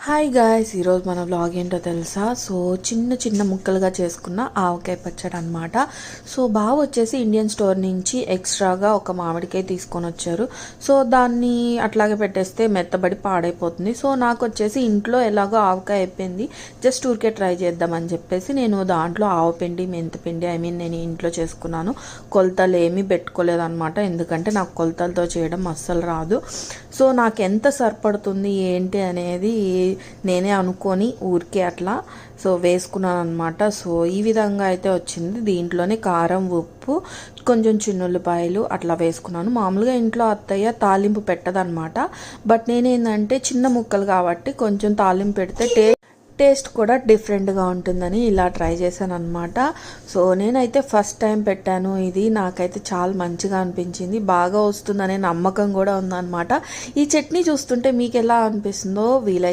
Hi guys, ఈరోజు మన vlog ఏంటో తెలుసా? సో చిన్న చిన్న ముక్కలుగా చేసుకున్న ఆవకాయ పచ్చడి అనమాట. సో బావ వచ్చేసి ఇండియన్ స్టోర్ నుంచి ఎక్స్ట్రాగా ఒక మామిడికాయ తీసుకొని వచ్చారు. సో దాన్ని అట్లాగే పెట్టేస్తే మెత్తబడి పాడైపోతుంది. సో నాకు వచ్చేసి ఇంట్లో ఎలాగో ఆవకాయ అయిపోయింది, జస్ట్ ఊరికే ట్రై చేద్దామని చెప్పేసి నేను దాంట్లో ఆవపిండి, మెంతిపిండి నేను ఇంట్లో చేసుకున్నాను. కొలతలు ఏమీ పెట్టుకోలేదన్నమాట, ఎందుకంటే నాకు కొలతలతో చేయడం అస్సలు రాదు. సో నాకు ఎంత సరిపడుతుంది ఏంటి అనేది నేనే అనుకొని ఊరికే అట్లా సో వేసుకున్నాను అనమాట. సో ఈ విధంగా అయితే వచ్చింది. దీంట్లోనే కారం, ఉప్పు, కొంచెం చిన్నుల్లిపాయలు అట్లా వేసుకున్నాను. మామూలుగా ఇంట్లో అత్తయ్య తాలింపు పెట్టదనమాట, బట్ నేనేంటంటే చిన్న ముక్కలు కాబట్టి కొంచెం తాలింపు పెడితే టేస్ట్ కూడా డిఫరెంట్గా ఉంటుందని ఇలా ట్రై చేశాను అనమాట. సో నేనైతే ఫస్ట్ టైం పెట్టాను, ఇది నాకైతే చాలా మంచిగా అనిపించింది, బాగా వస్తుందనే నమ్మకం కూడా ఉందన్నమాట. ఈ చట్నీ చూస్తుంటే మీకు ఎలా అనిపిస్తుందో వీలైతే